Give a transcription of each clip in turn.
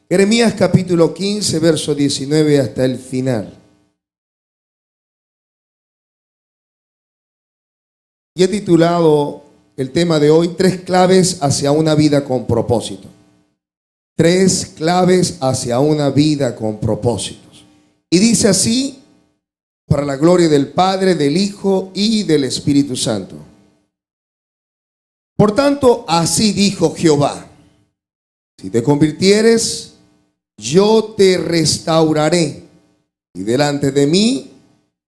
Jeremías capítulo 15, verso 19 hasta el final. Y he titulado el tema de hoy, 3 claves hacia una vida con propósito. 3 claves hacia una vida con propósitos. Y dice así, para la gloria del Padre, del Hijo y del Espíritu Santo. Por tanto, así dijo Jehová: si te convirtieres, yo te restauraré, y delante de mí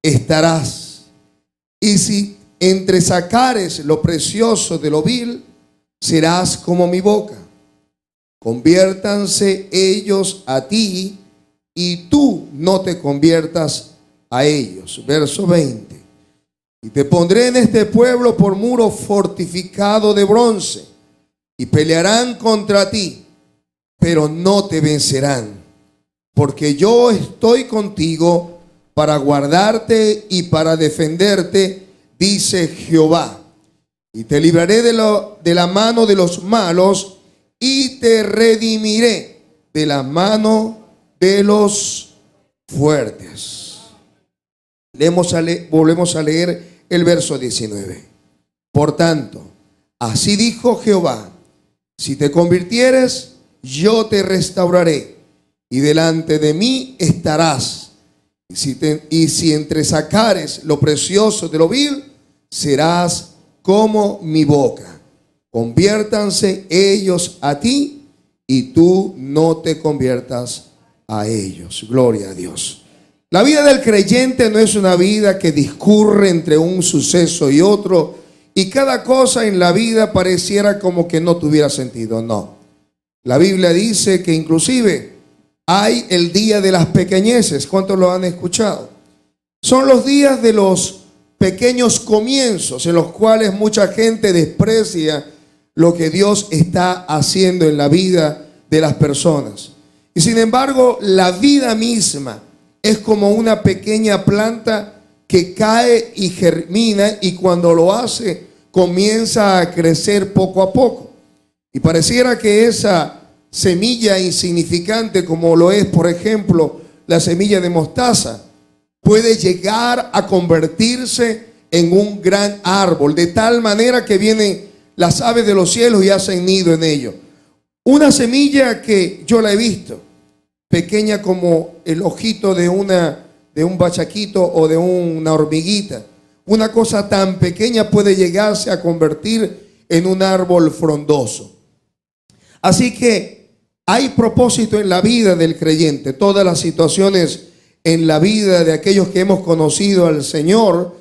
estarás. Y si entresacares lo precioso de lo vil, serás como mi boca. Conviértanse ellos a ti, y tú no te conviertas a ellos. Verso 20. Y te pondré en este pueblo por muro fortificado de bronce, y pelearán contra ti, pero no te vencerán, porque yo estoy contigo para guardarte y para defenderte, dice Jehová. Y te libraré de la mano de los malos, y te redimiré de la mano de los fuertes. Volvemos a leer el verso 19. Por tanto, así dijo Jehová: si te convirtieres, yo te restauraré, y delante de mí estarás. Y si entresacares lo precioso de lo vil, serás como mi boca. Conviértanse ellos a ti, y tú no te conviertas a ellos. Gloria a Dios. La vida del creyente no es una vida que discurre entre un suceso y otro, y cada cosa en la vida pareciera como que no tuviera sentido. No. La Biblia dice que inclusive hay el día de las pequeñeces. ¿Cuántos lo han escuchado? Son los días de los pequeños comienzos en los cuales mucha gente desprecia lo que Dios está haciendo en la vida de las personas. Y sin embargo, la vida misma es como una pequeña planta que cae y germina, y cuando lo hace comienza a crecer poco a poco. Y pareciera que esa semilla insignificante, como lo es, por ejemplo, la semilla de mostaza, puede llegar a convertirse en un gran árbol, de tal manera que vienen las aves de los cielos y hacen nido en ello. Una semilla que yo la he visto, pequeña como el ojito de un bachaquito o de una hormiguita. Una cosa tan pequeña puede llegarse a convertir en un árbol frondoso. Así que hay propósito en la vida del creyente. Todas las situaciones en la vida de aquellos que hemos conocido al Señor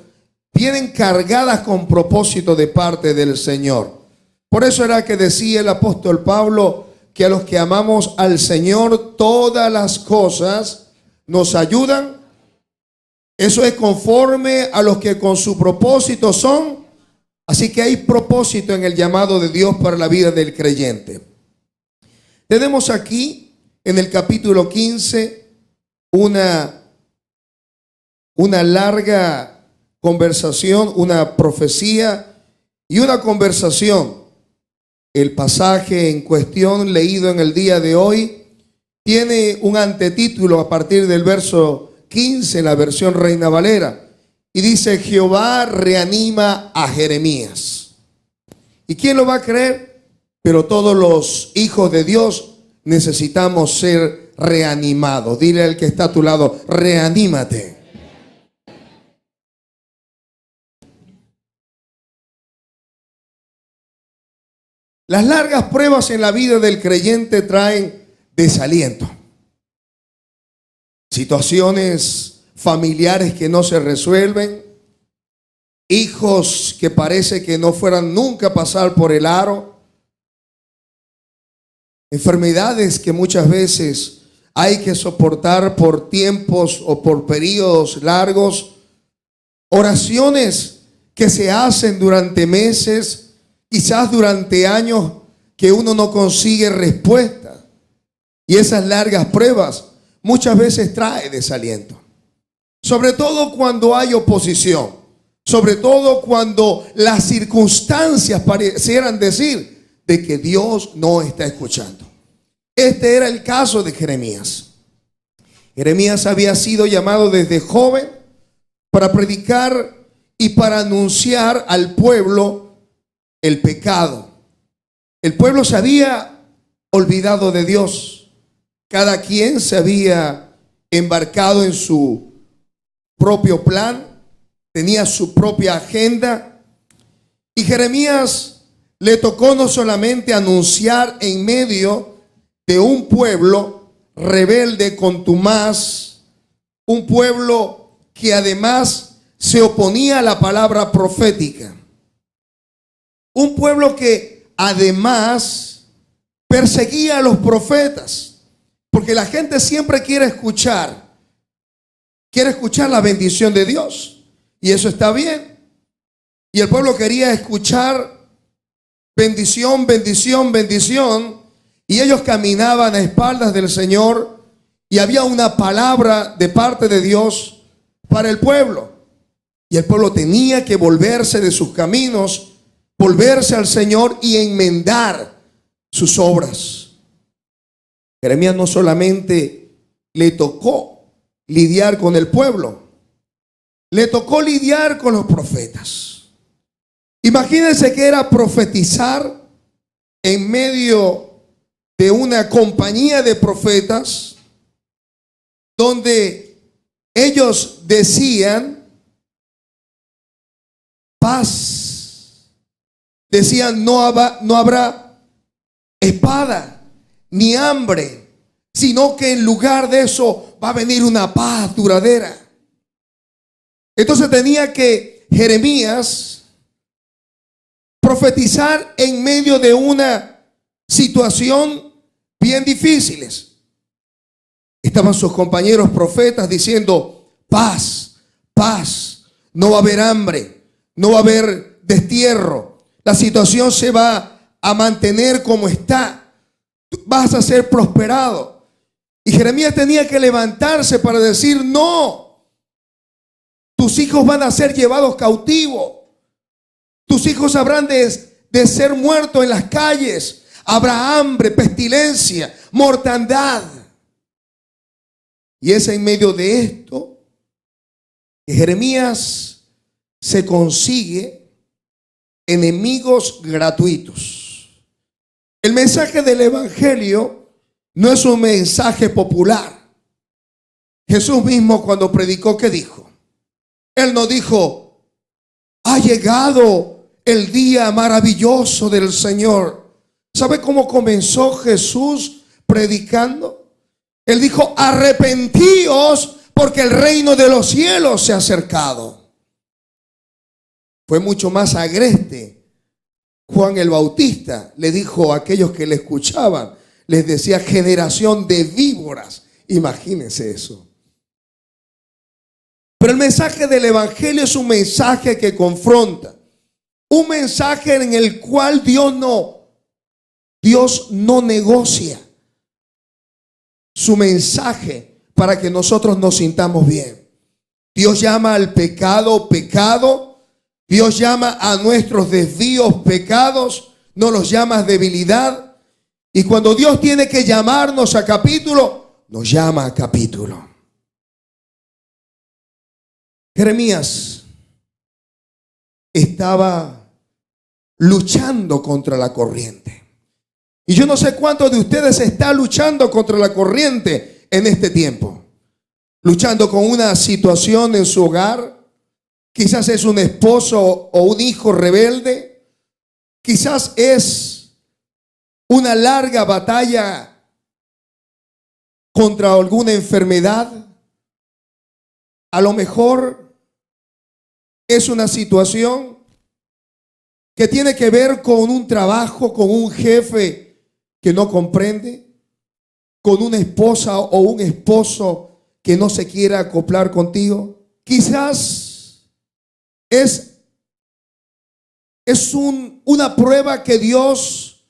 vienen cargadas con propósito de parte del Señor. Por eso era que decía el apóstol Pablo que a los que amamos al Señor, todas las cosas nos ayudan. Eso es conforme a los que con su propósito son. Así que hay propósito en el llamado de Dios para la vida del creyente. Tenemos aquí en el capítulo 15 una larga conversación, una profecía y una conversación. El pasaje en cuestión leído en el día de hoy tiene un antetítulo a partir del verso 15 en la versión Reina Valera, y dice: Jehová reanima a Jeremías. ¿Y quién lo va a creer? Pero todos los hijos de Dios necesitamos ser reanimados. Dile al que está a tu lado: reanímate. Las largas pruebas en la vida del creyente traen desaliento. Situaciones familiares que no se resuelven. Hijos que parece que no fueran nunca a pasar por el aro. Enfermedades que muchas veces hay que soportar por tiempos o por periodos largos. Oraciones que se hacen durante meses, quizás durante años, que uno no consigue respuesta. Y esas largas pruebas muchas veces trae desaliento. Sobre todo cuando hay oposición. Sobre todo cuando las circunstancias parecieran decir de que Dios no está escuchando. Este era el caso de Jeremías. Jeremías había sido llamado desde joven para predicar y para anunciar al pueblo el pecado. El pueblo se había olvidado de Dios. Cada quien se había embarcado en su propio plan, tenía su propia agenda. Y Jeremías le tocó no solamente anunciar en medio de un pueblo rebelde, contumaz, un pueblo que además se oponía a la palabra profética, un pueblo que además perseguía a los profetas, porque la gente siempre quiere escuchar la bendición de Dios, y eso está bien. Y el pueblo quería escuchar bendición, bendición, bendición, y ellos caminaban a espaldas del Señor, y había una palabra de parte de Dios para el pueblo, y el pueblo tenía que volverse de sus caminos, volverse al Señor y enmendar sus obras. Jeremías no solamente le tocó lidiar con el pueblo, le tocó lidiar con los profetas. Imagínense que era profetizar en medio de una compañía de profetas donde ellos decían paz, decían no habrá espada ni hambre, sino que en lugar de eso va a venir una paz duradera. Entonces tenía que Jeremías profetizar en medio de una situación bien difíciles. Estaban sus compañeros profetas diciendo paz, paz, no va a haber hambre, no va a haber destierro, la situación se va a mantener como está, vas a ser prosperado. Y Jeremías tenía que levantarse para decir no, tus hijos van a ser llevados cautivos, tus hijos habrán de ser muertos en las calles, habrá hambre, pestilencia, mortandad. Y es en medio de esto que Jeremías se consigue enemigos gratuitos. El mensaje del Evangelio no es un mensaje popular. Jesús mismo cuando predicó, ¿qué dijo? Él no dijo, ha llegado el día maravilloso del Señor. ¿Sabe cómo comenzó Jesús predicando? Él dijo, arrepentíos porque el reino de los cielos se ha acercado. Fue mucho más agreste. Juan el Bautista le dijo a aquellos que le escuchaban, les decía generación de víboras. Imagínense eso. Pero el mensaje del Evangelio es un mensaje que confronta. Un mensaje en el cual Dios no negocia su mensaje para que nosotros nos sintamos bien. Dios llama al pecado pecado. Dios llama a nuestros desvíos pecados. No los llama debilidad. Y cuando Dios tiene que llamarnos a capítulo, nos llama a capítulo. Jeremías estaba luchando contra la corriente. Y yo no sé cuántos de ustedes están luchando contra la corriente en este tiempo. Luchando con una situación en su hogar. Quizás es un esposo o un hijo rebelde. Quizás es una larga batalla contra alguna enfermedad. A lo mejor es una situación que tiene que ver con un trabajo, con un jefe que no comprende, con una esposa o un esposo que no se quiera acoplar contigo. Quizás es una prueba que Dios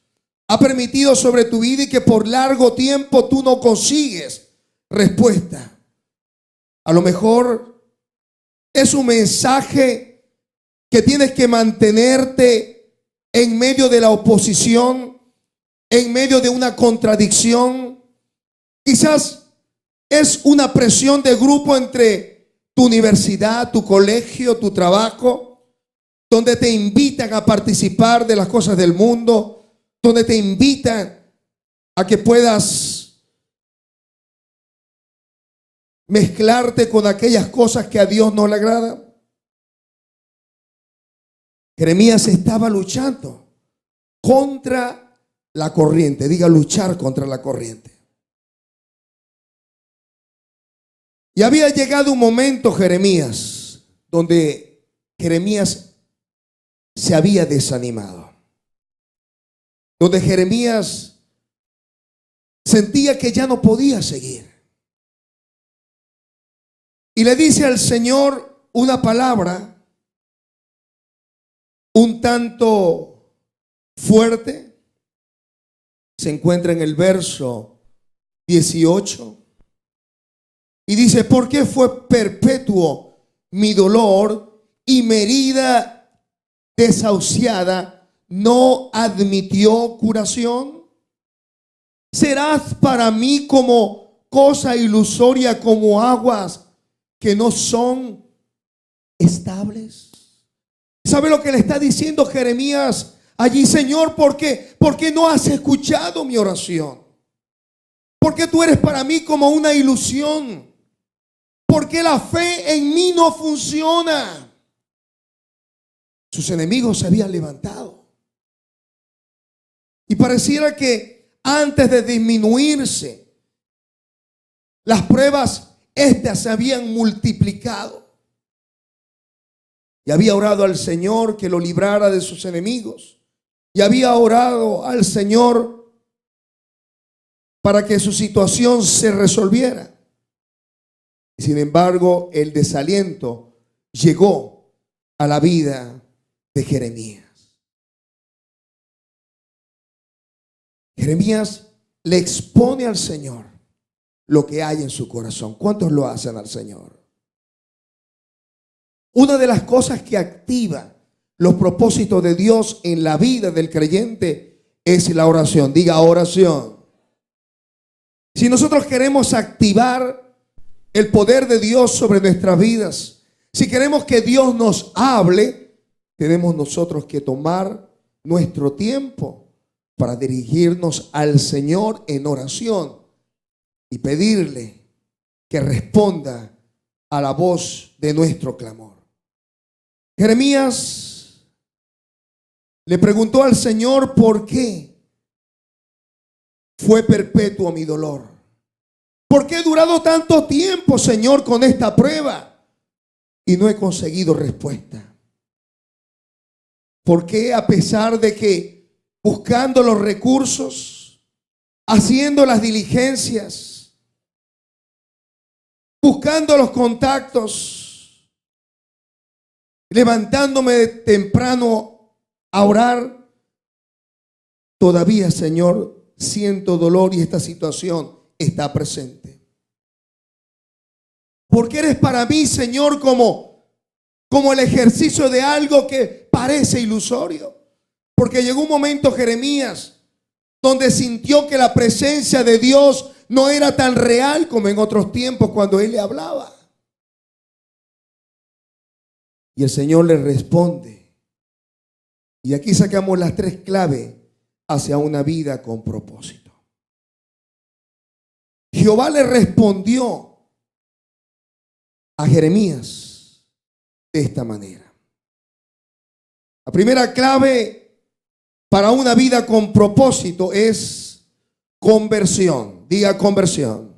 ha permitido sobre tu vida y que por largo tiempo tú no consigues respuesta. A lo mejor es un mensaje que tienes que mantenerte en medio de la oposición en medio de una contradicción. Quizás es una presión de grupo entre tu universidad, tu colegio, tu trabajo, donde te invitan a participar de las cosas del mundo, donde te invitan a que puedas mezclarte con aquellas cosas que a Dios no le agradan. Jeremías estaba luchando contra la corriente. Diga, luchar contra la corriente. Y había llegado un momento, Jeremías, donde Jeremías se había desanimado. Donde Jeremías sentía que ya no podía seguir. Y le dice al Señor una palabra un tanto fuerte. Se encuentra en el verso 18. Y dice, ¿por qué fue perpetuo mi dolor y mi herida desahuciada no admitió curación? ¿Serás para mí como cosa ilusoria, como aguas que no son estables? ¿Sabe lo que le está diciendo Jeremías allí? Señor, ¿por qué no has escuchado mi oración? ¿Por qué tú eres para mí como una ilusión? ¿Por qué la fe en mí no funciona? Sus enemigos se habían levantado. Y pareciera que antes de disminuirse, las pruebas estas se habían multiplicado. Y había orado al Señor que lo librara de sus enemigos. Y había orado al Señor para que su situación se resolviera. Sin embargo, el desaliento llegó a la vida de Jeremías. Jeremías le expone al Señor lo que hay en su corazón. ¿Cuántos lo hacen al Señor? Una de las cosas que activa los propósitos de Dios en la vida del creyente es la oración. Diga, oración. Si nosotros queremos activar el poder de Dios sobre nuestras vidas, si queremos que Dios nos hable, tenemos nosotros que tomar nuestro tiempo para dirigirnos al Señor en oración y pedirle que responda a la voz de nuestro clamor. Jeremías le preguntó al Señor por qué fue perpetuo mi dolor. ¿Por qué he durado tanto tiempo, Señor, con esta prueba y no he conseguido respuesta? ¿Por qué, a pesar de que buscando los recursos, haciendo las diligencias, buscando los contactos, levantándome temprano a orar, todavía, Señor, siento dolor y esta situación está presente? Porque eres para mí, Señor, como el ejercicio de algo que parece ilusorio. Porque llegó un momento, Jeremías, donde sintió que la presencia de Dios no era tan real como en otros tiempos cuando Él le hablaba. Y el Señor le responde. Y aquí sacamos las tres claves hacia una vida con propósito. Jehová le respondió a Jeremías de esta manera. La primera clave para una vida con propósito es conversión. Diga, conversión.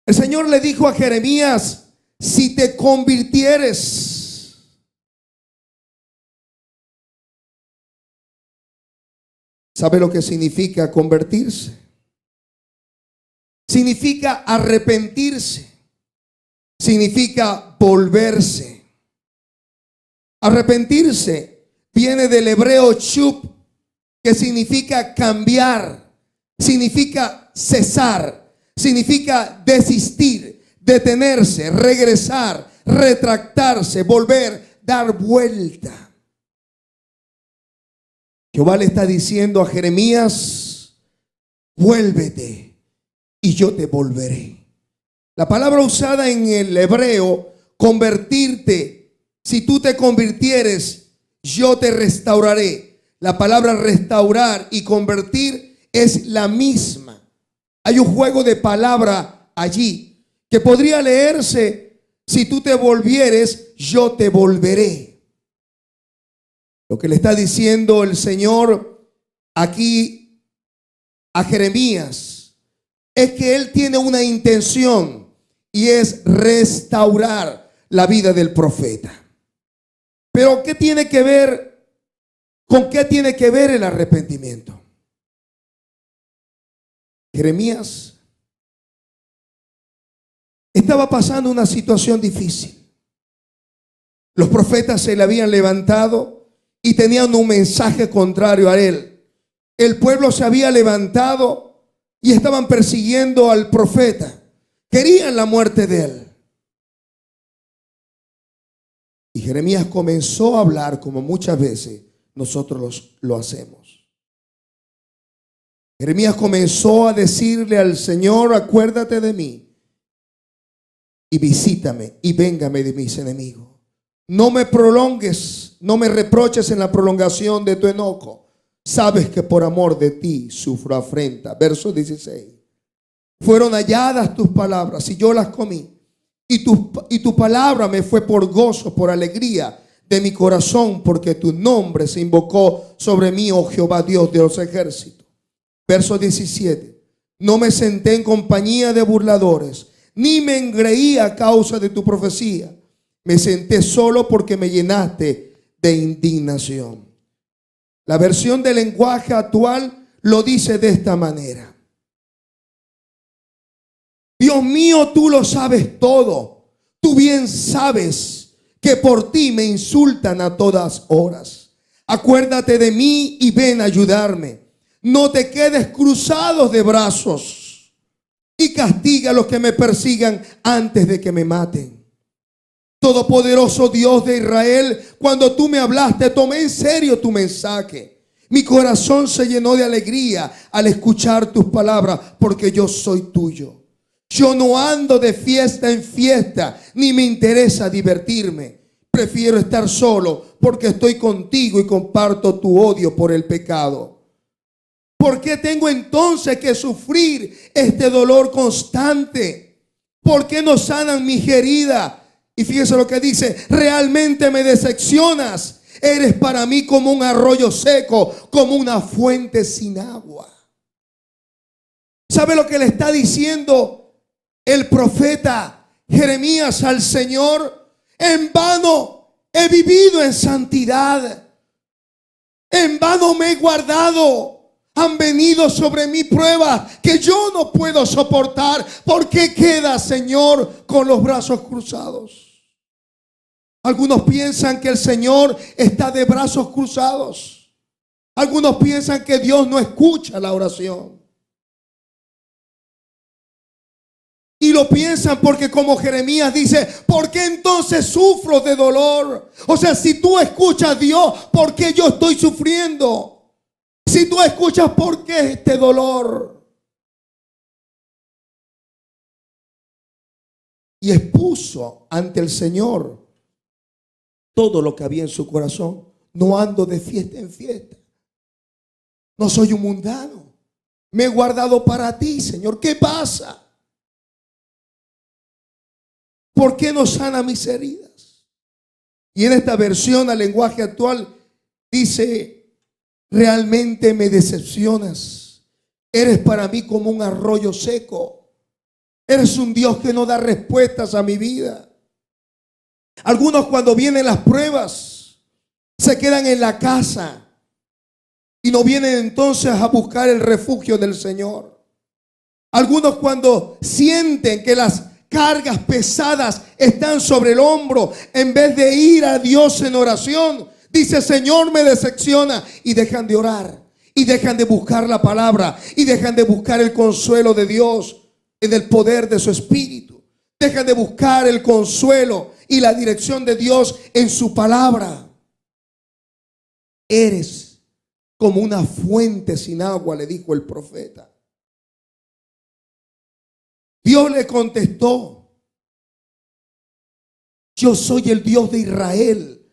El Señor le dijo a Jeremías, si te convirtieres, ¿sabe lo que significa convertirse? Significa arrepentirse, significa volverse. Arrepentirse viene del hebreo chup, que significa cambiar, significa cesar, significa desistir, detenerse, regresar, retractarse, volver, dar vuelta. Jehová le está diciendo a Jeremías: vuélvete y yo te volveré. La palabra usada en el hebreo, convertirte, si tú te convirtieres, yo te restauraré. La palabra restaurar y convertir es la misma. Hay un juego de palabra allí que podría leerse: si tú te volvieres, yo te volveré. Lo que le está diciendo el Señor aquí a Jeremías es que Él tiene una intención, y es restaurar la vida del profeta. Pero ¿qué tiene que ver? ¿Con qué tiene que ver el arrepentimiento? Jeremías estaba pasando una situación difícil. Los profetas se le habían levantado y tenían un mensaje contrario a él. El pueblo se había levantado y estaban persiguiendo al profeta. Querían la muerte de él. Y Jeremías comenzó a hablar como muchas veces nosotros lo hacemos. Jeremías comenzó a decirle al Señor: acuérdate de mí y visítame y véngame de mis enemigos. No me prolongues, no me reproches en la prolongación de tu enojo. Sabes que por amor de ti sufro afrenta. Verso 16. Fueron halladas tus palabras y yo las comí. Y tu palabra me fue por gozo, por alegría de mi corazón, porque tu nombre se invocó sobre mí, oh Jehová, Dios de los ejércitos. Verso 17. No me senté en compañía de burladores, ni me engreí a causa de tu profecía. Me senté solo porque me llenaste de indignación. La versión del lenguaje actual lo dice de esta manera: Dios mío, tú lo sabes todo. Tú bien sabes que por ti me insultan a todas horas. Acuérdate de mí y ven a ayudarme. No te quedes cruzados de brazos y castiga a los que me persigan antes de que me maten. Todopoderoso Dios de Israel, cuando tú me hablaste, tomé en serio tu mensaje. Mi corazón se llenó de alegría al escuchar tus palabras, porque yo soy tuyo. Yo no ando de fiesta en fiesta, ni me interesa divertirme. Prefiero estar solo porque estoy contigo y comparto tu odio por el pecado. ¿Por qué tengo entonces que sufrir este dolor constante? ¿Por qué no sanan mis heridas? Y fíjese lo que dice: realmente me decepcionas. Eres para mí como un arroyo seco, como una fuente sin agua. ¿Sabe lo que le está diciendo el profeta Jeremías al Señor? En vano he vivido en santidad. En vano me he guardado. Han venido sobre mí pruebas que yo no puedo soportar. ¿Por qué queda, Señor, con los brazos cruzados? Algunos piensan que el Señor está de brazos cruzados. Algunos piensan que Dios no escucha la oración. Y lo piensan porque, como Jeremías dice: ¿por qué entonces sufro de dolor? O sea, si tú escuchas a Dios, ¿por qué yo estoy sufriendo? Si tú escuchas, ¿por qué este dolor? Y expuso ante el Señor todo lo que había en su corazón. No ando de fiesta en fiesta. No soy un mundano. Me he guardado para ti, Señor. ¿Qué pasa? ¿Por qué no sana mis heridas? Y en esta versión al lenguaje actual dice: realmente me decepcionas. Eres para mí como un arroyo seco. Eres un Dios que no da respuestas a mi vida. Algunos, cuando vienen las pruebas, se quedan en la casa y no vienen entonces a buscar el refugio del Señor. Algunos, cuando sienten que las cargas pesadas están sobre el hombro, en vez de ir a Dios en oración, dice: Señor, me decepciona. Y dejan de orar, y dejan de buscar la palabra, y dejan de buscar el consuelo de Dios en el poder de su Espíritu. Dejan de buscar el consuelo y la dirección de Dios en su palabra. Eres como una fuente sin agua, le dijo el profeta. Dios le contestó: yo soy el Dios de Israel.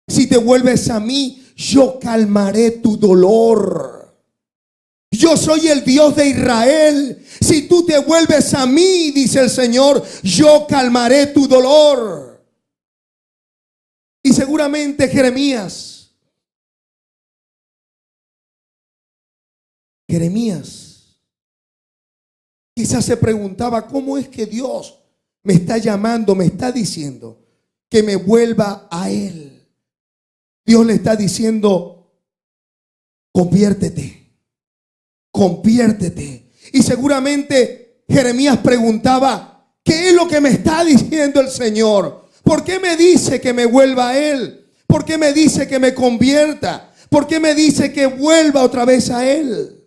Si te vuelves a mí, yo calmaré tu dolor. Yo soy el Dios de Israel. Si tú te vuelves a mí, dice el Señor, yo calmaré tu dolor. Y seguramente Jeremías quizás se preguntaba: ¿cómo es que Dios me está llamando, me está diciendo que me vuelva a Él? Dios le está diciendo: conviértete. Conviértete. Y seguramente Jeremías preguntaba: ¿qué es lo que me está diciendo el Señor? ¿Por qué me dice que me vuelva a Él? ¿Por qué me dice que me convierta? ¿Por qué me dice que vuelva otra vez a Él?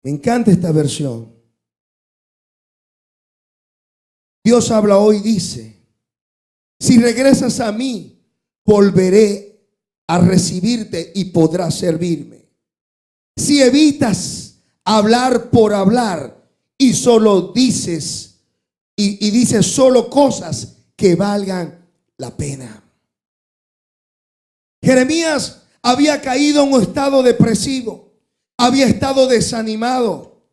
Me encanta esta versión. Dios habla hoy, dice: si regresas a mí, volveré a recibirte y podrás servirme. Si evitas hablar por hablar y solo dices y dices solo cosas que valgan la pena. Jeremías había caído en un estado depresivo, había estado desanimado,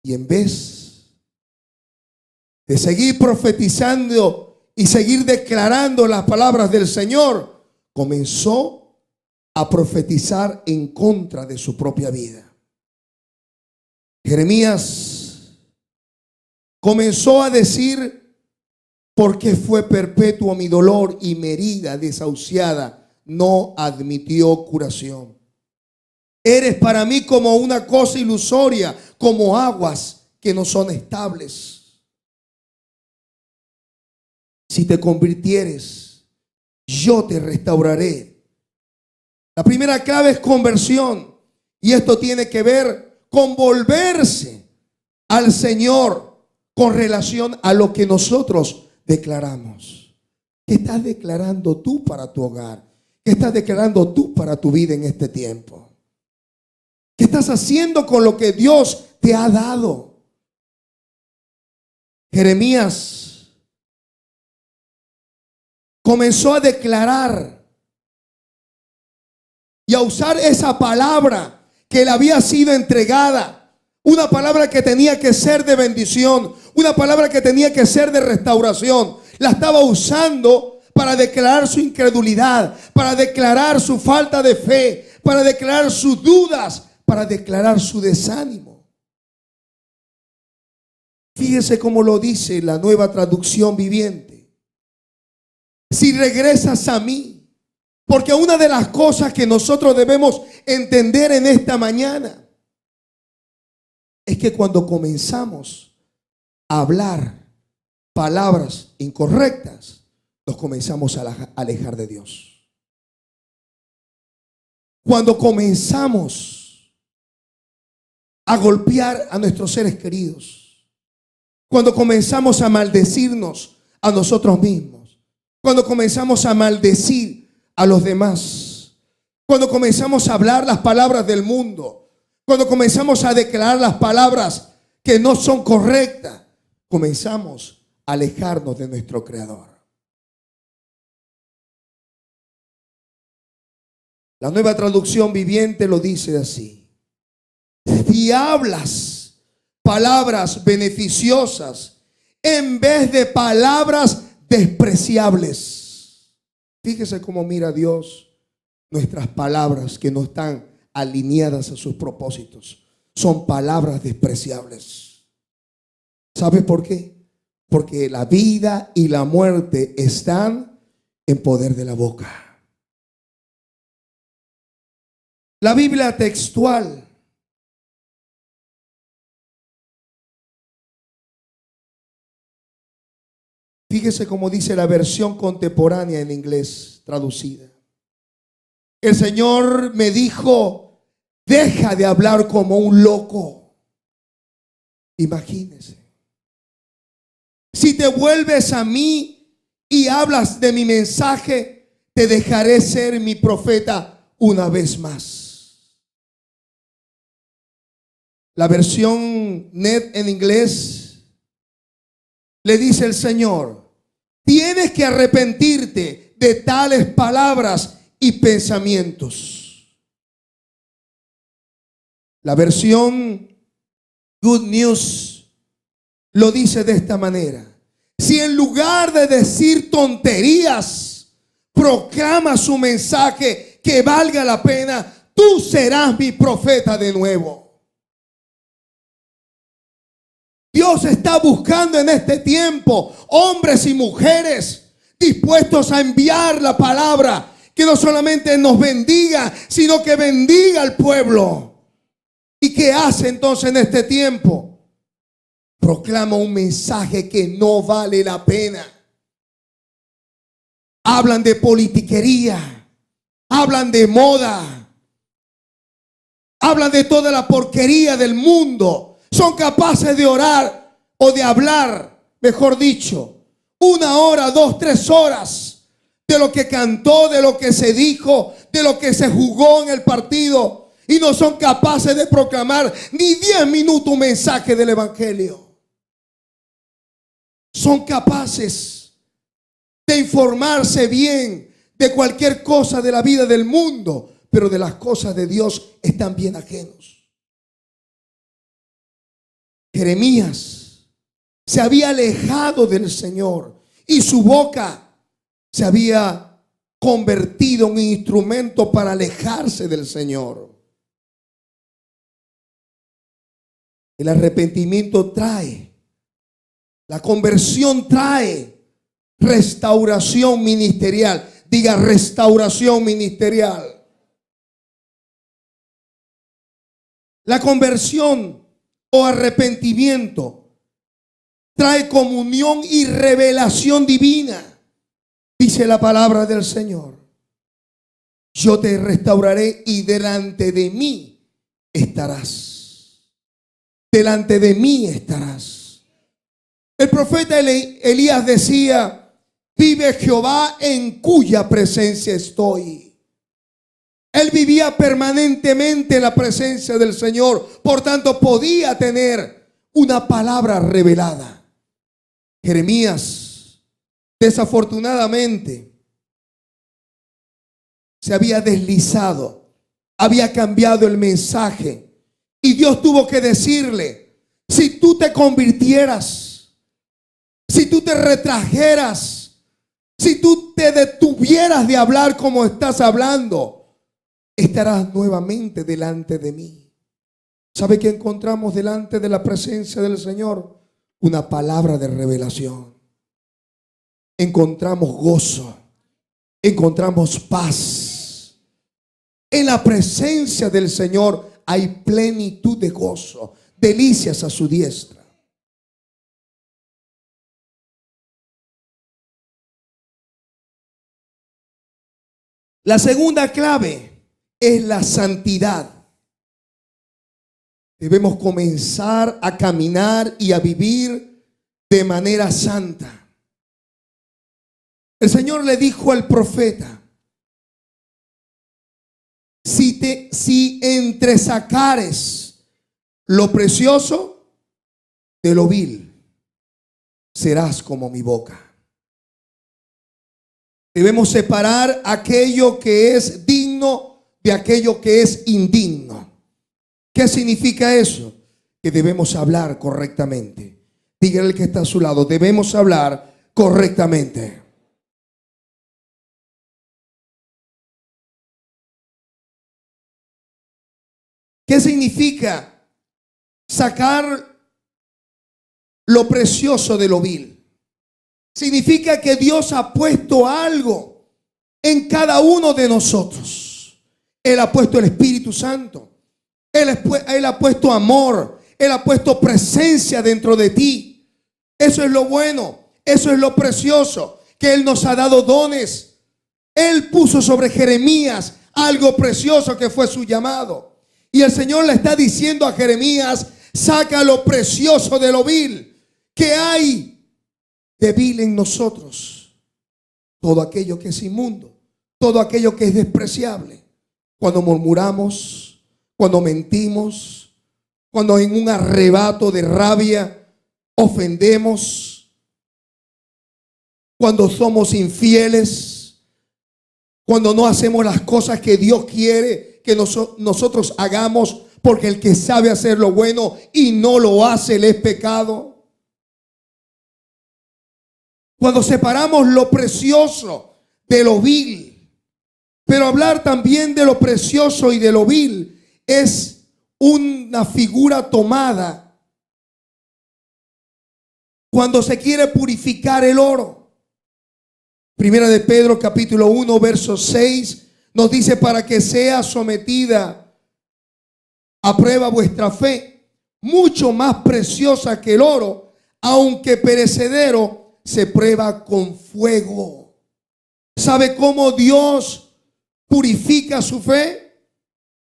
y en vez de seguir profetizando y seguir declarando las palabras del Señor, comenzó a profetizar en contra de su propia vida. Jeremías comenzó a decir: ¿por qué fue perpetuo mi dolor y mi herida desahuciada no admitió curación? Eres para mí como una cosa ilusoria, como aguas que no son estables. Si te convirtieres, yo te restauraré. La primera clave es conversión. Y esto tiene que ver con volverse al Señor con relación a lo que nosotros declaramos. ¿Qué estás declarando tú para tu hogar? ¿Qué estás declarando tú para tu vida en este tiempo? ¿Qué estás haciendo con lo que Dios te ha dado? Jeremías comenzó a declarar y a usar esa palabra que le había sido entregada, una palabra que tenía que ser de bendición, una palabra que tenía que ser de restauración. La estaba usando para declarar su incredulidad, para declarar su falta de fe, para declarar sus dudas, para declarar su desánimo. Fíjese cómo lo dice la Nueva Traducción Viviente: si regresas a mí. Porque una de las cosas que nosotros debemos entender en esta mañana es que cuando comenzamos a hablar palabras incorrectas, nos comenzamos a alejar de Dios. Cuando comenzamos a golpear a nuestros seres queridos, cuando comenzamos a maldecirnos a nosotros mismos, cuando comenzamos a maldecir a los demás, cuando comenzamos a hablar las palabras del mundo, cuando comenzamos a declarar las palabras que no son correctas, comenzamos a alejarnos de nuestro Creador. La Nueva Traducción Viviente lo dice así: si hablas palabras beneficiosas en vez de palabras despreciables. Fíjese cómo mira Dios nuestras palabras que no están alineadas a sus propósitos. Son palabras despreciables. ¿Sabe por qué? Porque la vida y la muerte están en poder de la boca. La Biblia textual Fíjese cómo dice la versión contemporánea en inglés traducida. El Señor me dijo: deja de hablar como un loco. Imagínese. Si te vuelves a mí y hablas de mi mensaje, te dejaré ser mi profeta una vez más. La versión NET en inglés le dice el Señor: tienes que arrepentirte de tales palabras y pensamientos. La versión Good News lo dice de esta manera: si en lugar de decir tonterías, proclama su mensaje que valga la pena, tú serás mi profeta de nuevo. Dios está buscando en este tiempo hombres y mujeres dispuestos a enviar la palabra que no solamente nos bendiga, sino que bendiga al pueblo. ¿Y qué hace entonces en este tiempo? Proclama un mensaje que no vale la pena. Hablan de politiquería, hablan de moda, hablan de toda la porquería del mundo. Son capaces de orar o de hablar, mejor dicho, 1 hora, 2, 3 horas de lo que cantó, de lo que se dijo, de lo que se jugó en el partido, y no son capaces de proclamar ni 10 minutos un mensaje del evangelio. Son capaces de informarse bien de cualquier cosa de la vida del mundo, pero de las cosas de Dios están bien ajenos. Jeremías se había alejado del Señor y su boca se había convertido en un instrumento para alejarse del Señor. El arrepentimiento trae, la conversión trae restauración ministerial. Diga: restauración ministerial. La conversión o arrepentimiento trae comunión y revelación divina. Dice la palabra del Señor: yo te restauraré y delante de mí estarás. Delante de mí estarás. El profeta Elías decía: vive Jehová en cuya presencia estoy. Él vivía permanentemente en la presencia del Señor, por tanto podía tener una palabra revelada. Jeremías, desafortunadamente, se había deslizado, había cambiado el mensaje, y Dios tuvo que decirle: si tú te convirtieras, si tú te retrajeras, si tú te detuvieras de hablar como estás hablando, estarás nuevamente delante de mí. ¿Sabe qué encontramos delante de la presencia del Señor? Una palabra de revelación. Encontramos gozo, encontramos paz. En la presencia del Señor hay plenitud de gozo, delicias a su diestra. La segunda clave es la santidad. Debemos comenzar a caminar y a vivir de manera santa. El Señor le dijo al profeta: si entresacares lo precioso de lo vil, serás como mi boca. Debemos separar aquello que es digno de aquello que es indigno. ¿Qué significa eso? Que debemos hablar correctamente. Dígale al que está a su lado: debemos hablar correctamente. ¿Qué significa sacar lo precioso de lo vil? Significa que Dios ha puesto algo en cada uno de nosotros. Él ha puesto el Espíritu Santo. Él ha puesto amor. Él ha puesto presencia dentro de ti. Eso es lo bueno. Eso es lo precioso. Que Él nos ha dado dones. Él puso sobre Jeremías algo precioso que fue su llamado. Y el Señor le está diciendo a Jeremías: saca lo precioso de lo vil. ¿Qué hay de vil en nosotros? Todo aquello que es inmundo, todo aquello que es despreciable. Cuando murmuramos, cuando mentimos, cuando en un arrebato de rabia ofendemos, cuando somos infieles, cuando no hacemos las cosas que Dios quiere que nosotros hagamos, porque el que sabe hacer lo bueno y no lo hace le es pecado. Cuando separamos lo precioso de lo vil. Pero hablar también de lo precioso y de lo vil es una figura tomada cuando se quiere purificar el oro. Primera de Pedro capítulo 1 verso 6 nos dice: para que sea sometida a prueba vuestra fe, mucho más preciosa que el oro, aunque perecedero, se prueba con fuego. ¿Sabe cómo Dios purifica su fe?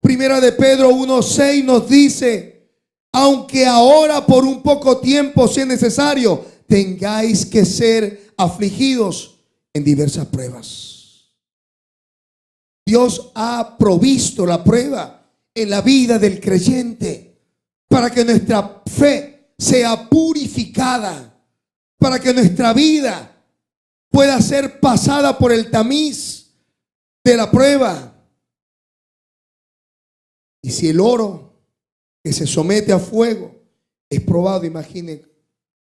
Primera de Pedro 1:6 nos dice: aunque ahora por un poco tiempo, si es necesario, tengáis que ser afligidos en diversas pruebas. Dios ha provisto la prueba en la vida del creyente para que nuestra fe sea purificada, para que nuestra vida pueda ser pasada por el tamiz de la prueba. Y si el oro que se somete a fuego es probado, imagine,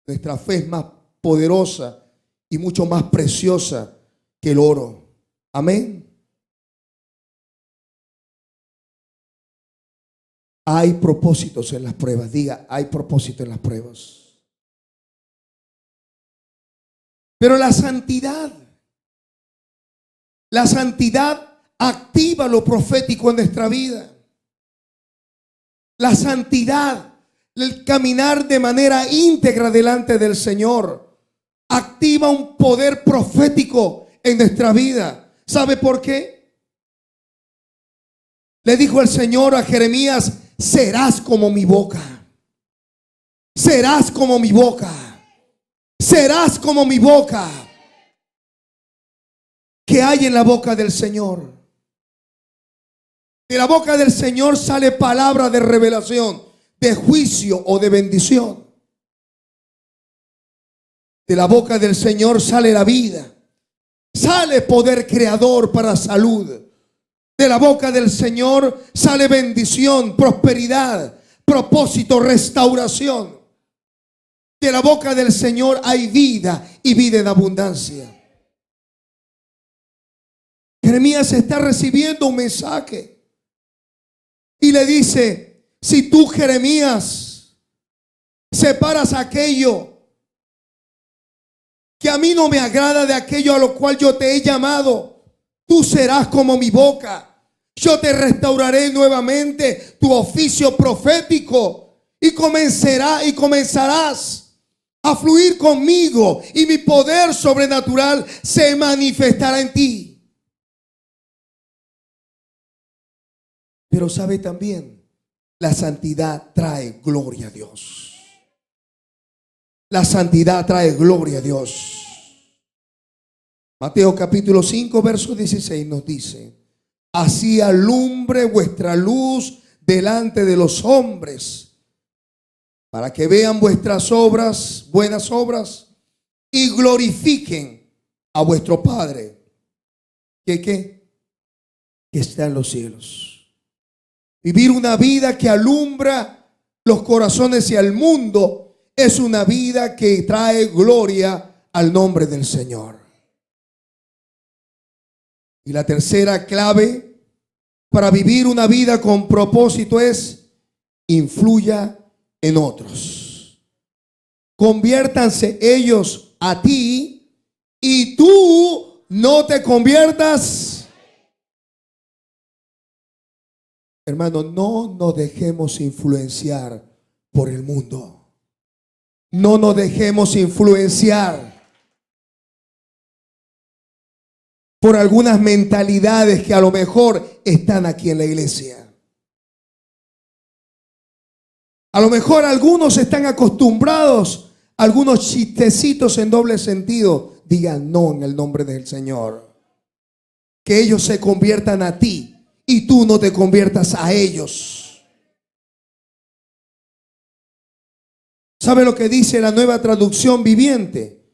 nuestra fe es más poderosa y mucho más preciosa que el oro. Amén. Hay propósitos en las pruebas. Diga, hay propósito en las pruebas. Pero la santidad activa lo profético en nuestra vida. La santidad, el caminar de manera íntegra delante del Señor, activa un poder profético en nuestra vida. ¿Sabe por qué? Le dijo el Señor a Jeremías: serás como mi boca. Serás como mi boca. Serás como mi boca. ¿Qué hay en la boca del Señor? De la boca del Señor sale palabra de revelación, de juicio o de bendición. De la boca del Señor sale la vida. Sale poder creador para salud. De la boca del Señor sale bendición, prosperidad, propósito, restauración. De la boca del Señor hay vida y vida en abundancia. Jeremías está recibiendo un mensaje y le dice: si tú, Jeremías, separas aquello que a mí no me agrada de aquello a lo cual yo te he llamado, tú serás como mi boca. Yo te restauraré nuevamente tu oficio profético y comenzarás a fluir conmigo y mi poder sobrenatural se manifestará en ti. Pero sabe también, la santidad trae gloria a Dios. La santidad trae gloria a Dios. Mateo capítulo 5 verso 16 nos dice: así alumbre vuestra luz delante de los hombres, para que vean vuestras obras, buenas obras, y glorifiquen a vuestro Padre que está en los cielos. Vivir una vida que alumbra los corazones y al mundo es una vida que trae gloria al nombre del Señor. Y la tercera clave para vivir una vida con propósito es: influya en otros. Conviértanse ellos a ti y tú no te conviertas. Hermano, no nos dejemos influenciar por el mundo. No nos dejemos influenciar por algunas mentalidades que a lo mejor están aquí en la iglesia. A lo mejor algunos están acostumbrados a algunos chistecitos en doble sentido. Digan no en el nombre del Señor. que ellos se conviertan a ti y tú no te conviertas a ellos. ¿Sabe lo que dice la Nueva Traducción Viviente?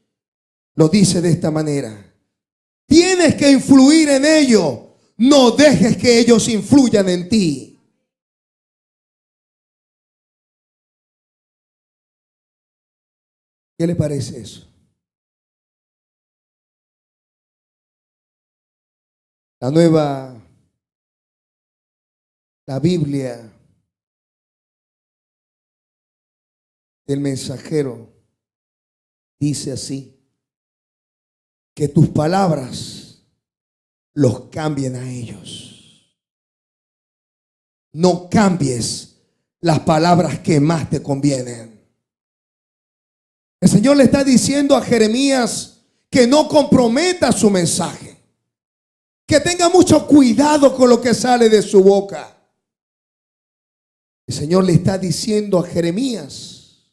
Lo dice de esta manera: tienes que influir en ellos, no dejes que ellos influyan en ti. ¿Qué le parece eso? La Biblia del Mensajero dice así: que tus palabras los cambien a ellos. No cambies las palabras que más te convienen. El Señor le está diciendo a Jeremías que no comprometa su mensaje, que tenga mucho cuidado con lo que sale de su boca. El Señor le está diciendo a Jeremías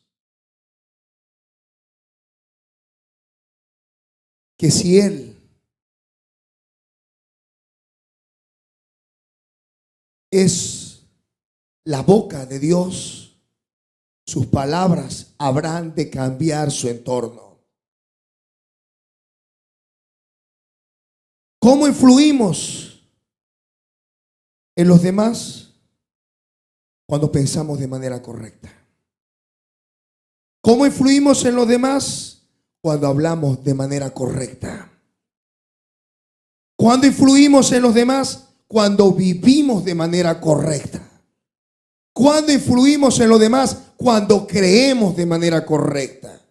que si él es la boca de Dios, sus palabras habrán de cambiar su entorno. ¿Cómo influimos en los demás? Cuando pensamos de manera correcta. ¿Cómo influimos en los demás? Cuando hablamos de manera correcta. ¿Cuándo influimos en los demás? Cuando vivimos de manera correcta. ¿Cuándo influimos en los demás? Cuando creemos de manera correcta.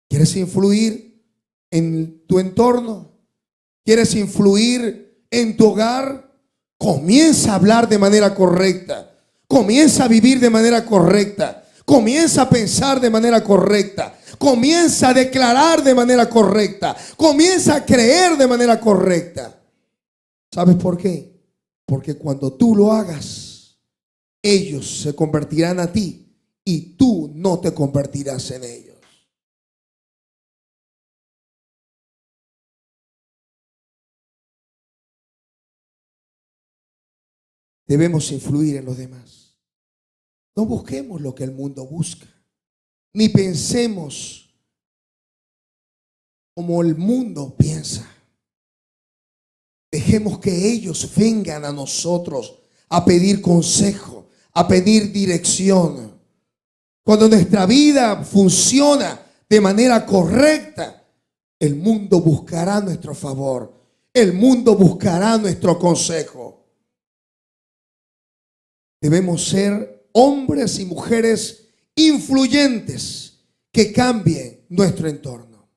¿Quieres influir en tu entorno? ¿Quieres influir en tu hogar? Comienza a hablar de manera correcta. Comienza a vivir de manera correcta. Comienza a pensar de manera correcta. Comienza a declarar de manera correcta. Comienza a creer de manera correcta. ¿Sabes por qué? Porque cuando tú lo hagas, ellos se convertirán a ti y tú no te convertirás en ellos. Debemos influir en los demás. No busquemos lo que el mundo busca, ni pensemos como el mundo piensa. Dejemos que ellos vengan a nosotros a pedir consejo, a pedir dirección. Cuando nuestra vida funciona de manera correcta, el mundo buscará nuestro favor. El mundo buscará nuestro consejo. Debemos ser hombres y mujeres influyentes que cambien nuestro entorno.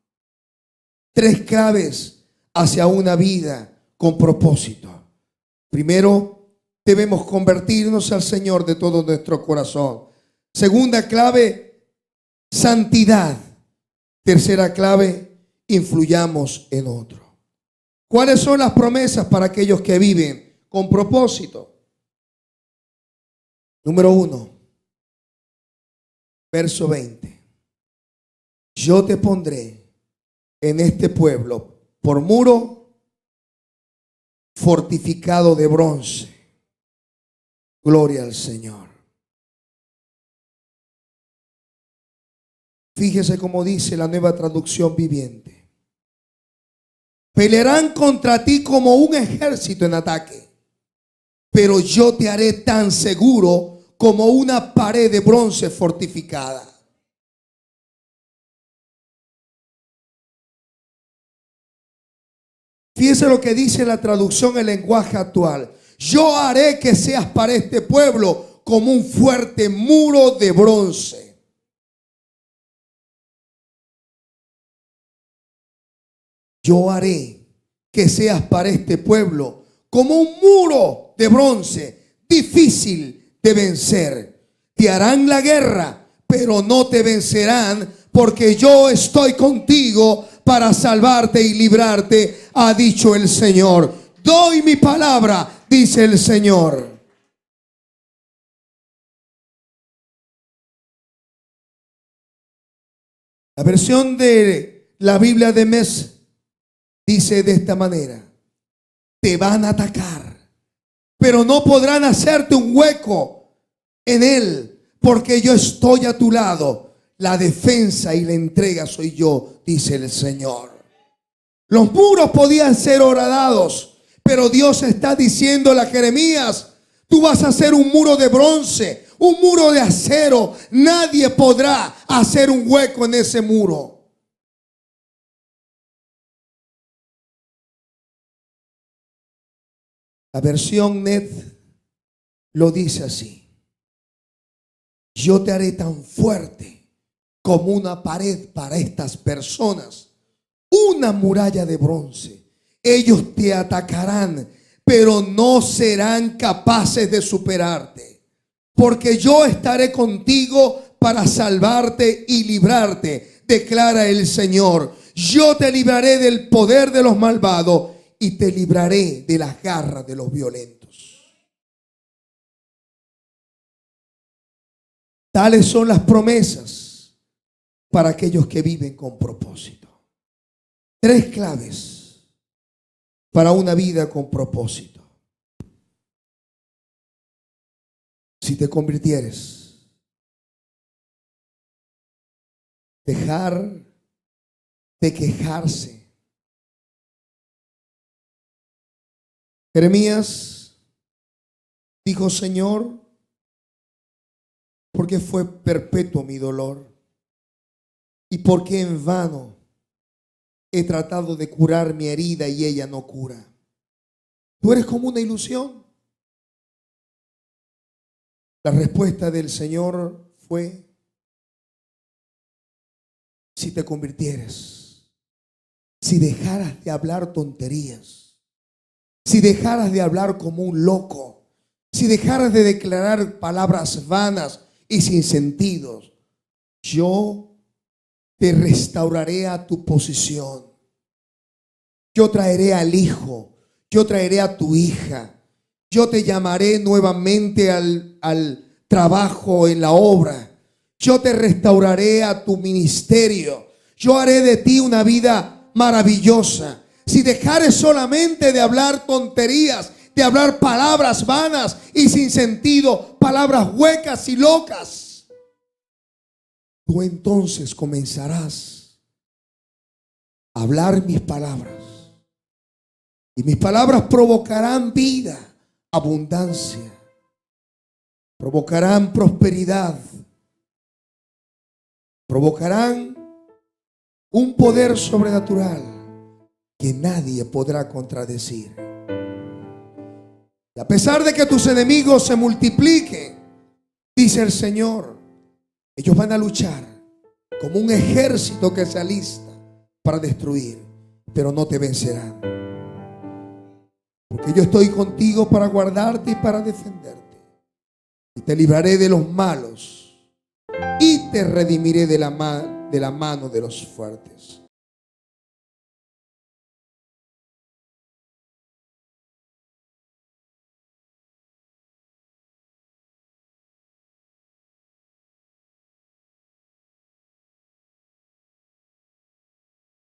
3 claves hacia una vida con propósito. Primero, debemos convertirnos al Señor de todo nuestro corazón. Segunda clave, santidad. Tercera clave, influyamos en otro. ¿Cuáles son las promesas para aquellos que viven con propósito? Número 1, verso 20. Yo te pondré en este pueblo por muro fortificado de bronce. Gloria al Señor. Fíjese cómo dice la Nueva Traducción Viviente. Pelearán contra ti como un ejército en ataque, pero yo te haré tan seguro como una pared de bronce fortificada. Fíjese lo que dice la traducción en lenguaje actual. Yo haré que seas para este pueblo como un fuerte muro de bronce. Yo haré que seas para este pueblo como un muro de bronce, difícil de vencer. Te harán la guerra, pero no te vencerán, porque yo estoy contigo para salvarte y librarte, ha dicho el Señor. Doy mi palabra, dice el Señor. La versión de la Biblia de Mes dice de esta manera: te te van a atacar, pero no podrán hacerte un hueco en él, porque yo estoy a tu lado. La defensa y la entrega soy yo, dice el Señor. Los muros podían ser horadados, pero Dios está diciéndole a Jeremías: tú vas a hacer un muro de bronce, un muro de acero. Nadie podrá hacer un hueco en ese muro. La versión NET lo dice así: yo te haré tan fuerte como una pared para estas personas, una muralla de bronce. Ellos te atacarán, pero no serán capaces de superarte, porque yo estaré contigo para salvarte y librarte, declara el Señor. Yo te libraré del poder de los malvados y te libraré de las garras de los violentos. Tales son las promesas para aquellos que viven con propósito. 3 claves para una vida con propósito. Si te convirtieres, dejar de quejarse. Jeremías dijo: Señor, ¿por qué fue perpetuo mi dolor? ¿Y por qué en vano he tratado de curar mi herida y ella no cura? Tú eres como una ilusión. La respuesta del Señor fue: si te convirtieres, si dejaras de hablar tonterías, si dejaras de hablar como un loco, si dejaras de declarar palabras vanas y sin sentido, yo te restauraré a tu posición. Yo traeré al hijo, yo traeré a tu hija, yo te llamaré nuevamente al trabajo en la obra. Yo te restauraré a tu ministerio. Yo haré de ti una vida maravillosa. Si dejares solamente de hablar tonterías, de hablar palabras vanas y sin sentido, palabras huecas y locas, tú entonces comenzarás a hablar mis palabras. Y mis palabras provocarán vida, abundancia, provocarán prosperidad, provocarán un poder sobrenatural que nadie podrá contradecir. Y a pesar de que tus enemigos se multipliquen, dice el Señor, ellos van a luchar como un ejército que se alista para destruir, pero no te vencerán. Porque yo estoy contigo para guardarte y para defenderte. Y te libraré de los malos y te redimiré de la mano de los fuertes.